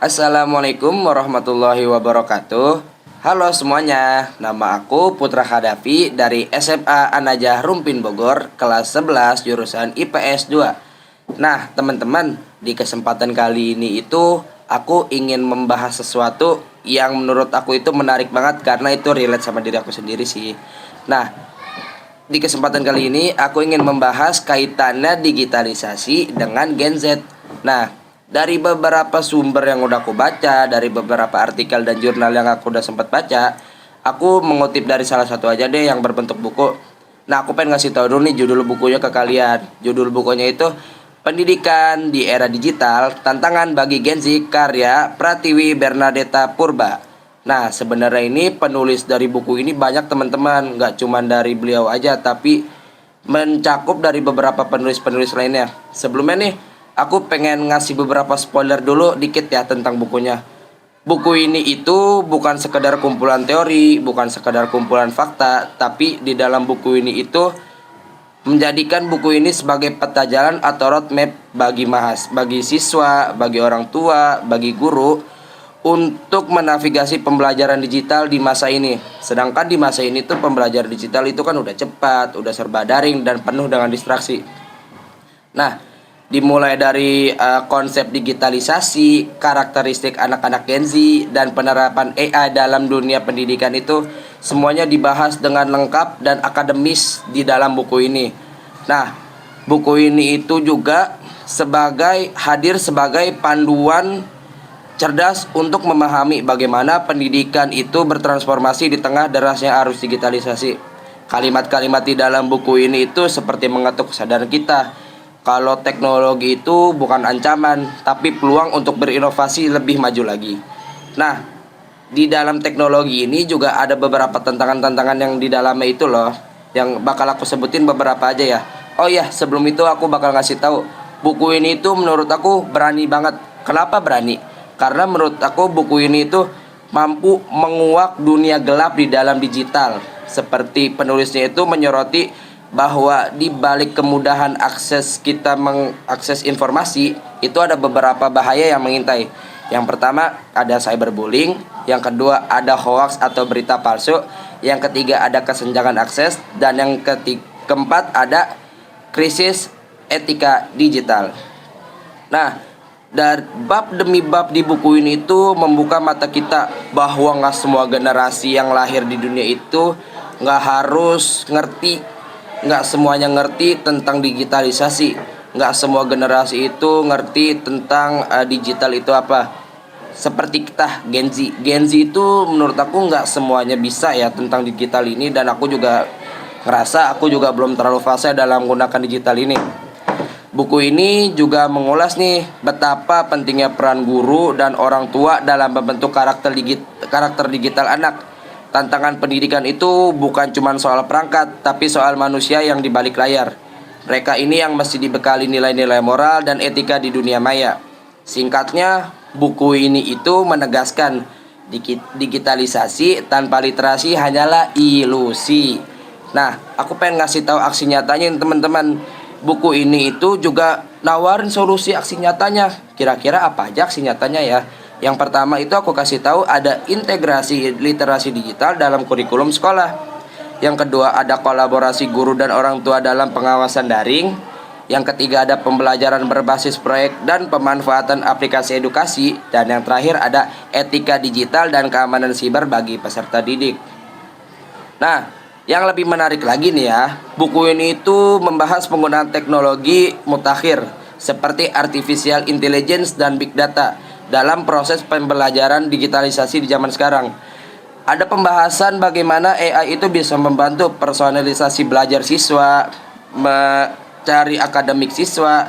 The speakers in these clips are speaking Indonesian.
Assalamualaikum warahmatullahi wabarakatuh. Halo semuanya, nama aku Putra Khadafi dari SMA An-Najah Rumpin Bogor, kelas 11 jurusan IPS 2. Nah, teman-teman, di kesempatan kali ini itu aku ingin membahas sesuatu yang menurut aku itu menarik banget karena itu relate sama diri aku sendiri sih. Nah, di kesempatan kali ini aku ingin membahas kaitannya digitalisasi dengan Gen Z. Nah, dari beberapa sumber yang udah aku baca, dari beberapa artikel dan jurnal yang aku udah sempat baca, aku mengutip dari salah satu aja deh yang berbentuk buku. Nah, aku pengen ngasih tahu dulu nih judul bukunya ke kalian. Judul bukunya itu Pendidikan di Era Digital, Tantangan bagi Gen Z, karya Pratiwi Bernadetta Purba. Nah, sebenarnya ini penulis dari buku ini banyak teman-teman, nggak cuma dari beliau aja, tapi mencakup dari beberapa penulis-penulis lainnya. Sebelumnya nih, aku pengen ngasih beberapa spoiler dulu dikit ya tentang bukunya. Buku ini itu bukan sekedar kumpulan teori, bukan sekedar kumpulan fakta, tapi di dalam buku ini itu menjadikan buku ini sebagai peta jalan atau roadmap bagi siswa, bagi orang tua, bagi guru untuk menavigasi pembelajaran digital di masa ini. Sedangkan di masa ini tuh pembelajaran digital itu kan udah cepat, udah serba daring dan penuh dengan distraksi. Nah, dimulai dari konsep digitalisasi, karakteristik anak-anak Gen Z, dan penerapan AI dalam dunia pendidikan itu semuanya dibahas dengan lengkap dan akademis di dalam buku ini. Nah, buku ini itu juga hadir sebagai panduan cerdas untuk memahami bagaimana pendidikan itu bertransformasi di tengah derasnya arus digitalisasi. Kalimat-kalimat di dalam buku ini itu seperti mengetuk kesadaran kita kalau teknologi itu bukan ancaman, tapi peluang untuk berinovasi lebih maju lagi. Nah, di dalam teknologi ini juga ada beberapa tantangan-tantangan yang di dalamnya itu loh, yang bakal aku sebutin beberapa aja ya. Oh ya, sebelum itu aku bakal ngasih tahu, buku ini itu menurut aku berani banget. Kenapa berani? Karena menurut aku buku ini itu mampu menguak dunia gelap di dalam digital. Seperti penulisnya itu menyoroti bahwa di balik kemudahan kita mengakses informasi itu ada beberapa bahaya yang mengintai. Yang pertama ada cyberbullying, yang kedua ada hoax atau berita palsu, yang ketiga ada kesenjangan akses, dan yang keempat ada krisis etika digital. Nah, dari bab demi bab di buku ini itu membuka mata kita bahwa nggak semua generasi yang lahir di dunia itu nggak harus ngerti, nggak semuanya ngerti tentang digitalisasi, nggak semua generasi itu ngerti tentang digital itu apa. Seperti kita Gen Z itu menurut aku nggak semuanya bisa ya tentang digital ini, dan aku juga ngerasa aku juga belum terlalu fase dalam menggunakan digital ini. Buku ini juga mengulas nih betapa pentingnya peran guru dan orang tua dalam membentuk karakter digital anak. Tantangan pendidikan itu bukan cuma soal perangkat, tapi soal manusia yang di balik layar. Mereka ini yang mesti dibekali nilai-nilai moral dan etika di dunia maya. Singkatnya, buku ini itu menegaskan digitalisasi tanpa literasi hanyalah ilusi. Nah, aku pengen ngasih tahu aksi nyatanya teman-teman. Buku ini itu juga nawarin solusi aksi nyatanya. Kira-kira apa aja aksi nyatanya ya? Yang pertama itu aku kasih tahu ada integrasi literasi digital dalam kurikulum sekolah. Yang kedua ada kolaborasi guru dan orang tua dalam pengawasan daring. Yang ketiga ada pembelajaran berbasis proyek dan pemanfaatan aplikasi edukasi. Dan yang terakhir ada etika digital dan keamanan siber bagi peserta didik. Nah, yang lebih menarik lagi nih ya, buku ini itu membahas penggunaan teknologi mutakhir seperti artificial intelligence dan big data dalam proses pembelajaran digitalisasi di zaman sekarang. Ada pembahasan bagaimana AI itu bisa membantu personalisasi belajar siswa, mencari akademik siswa,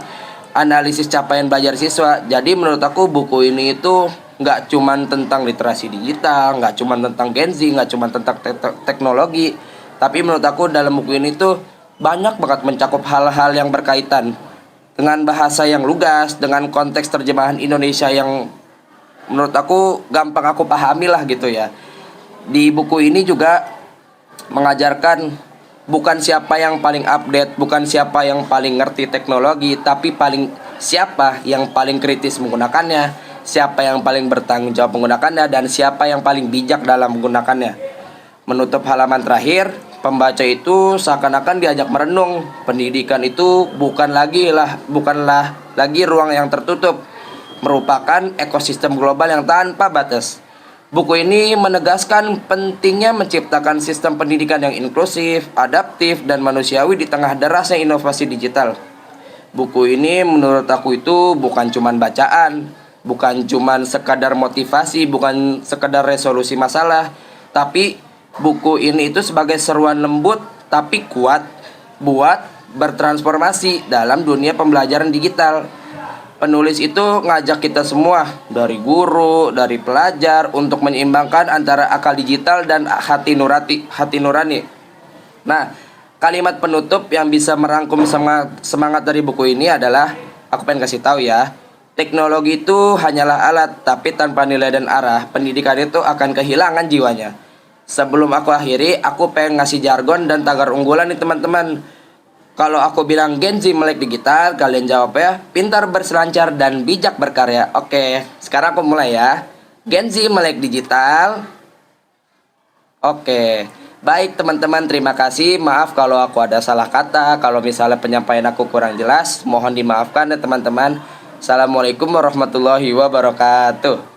analisis capaian belajar siswa. Jadi menurut aku buku ini itu nggak cuman tentang literasi digital, nggak cuman tentang Gen Z, nggak cuman tentang teknologi, tapi menurut aku dalam buku ini tuh banyak banget mencakup hal-hal yang berkaitan dengan bahasa yang lugas, dengan konteks terjemahan Indonesia yang menurut aku gampang aku pahami lah gitu ya. Di buku ini juga mengajarkan bukan siapa yang paling update, bukan siapa yang paling ngerti teknologi, tapi siapa yang paling kritis menggunakannya, siapa yang paling bertanggung jawab menggunakannya, dan siapa yang paling bijak dalam menggunakannya. Menutup halaman terakhir, pembaca itu seakan-akan diajak merenung. Pendidikan itu bukanlah lagi ruang yang tertutup, merupakan ekosistem global yang tanpa batas. Buku ini menegaskan pentingnya menciptakan sistem pendidikan yang inklusif, adaptif, dan manusiawi di tengah derasnya inovasi digital. Buku ini menurut aku itu bukan cuman bacaan, bukan cuman sekadar motivasi, bukan sekadar resolusi masalah, tapi buku ini itu sebagai seruan lembut tapi kuat buat bertransformasi dalam dunia pembelajaran digital. Penulis itu ngajak kita semua, dari guru, dari pelajar, untuk menyeimbangkan antara akal digital dan hati nurani. Nah, kalimat penutup yang bisa merangkum semangat dari buku ini adalah, aku pengen kasih tahu ya, teknologi itu hanyalah alat, tapi tanpa nilai dan arah, pendidikan itu akan kehilangan jiwanya. Sebelum aku akhiri, aku pengen ngasih jargon dan tagar unggulan nih teman-teman. Kalau aku bilang Gen Z melek digital, kalian jawab ya, pintar berselancar dan bijak berkarya. Oke, sekarang aku mulai ya. Gen Z melek digital. Oke, baik teman-teman, terima kasih. Maaf kalau aku ada salah kata. Kalau misalnya penyampaian aku kurang jelas, mohon dimaafkan ya teman-teman. Assalamualaikum warahmatullahi wabarakatuh.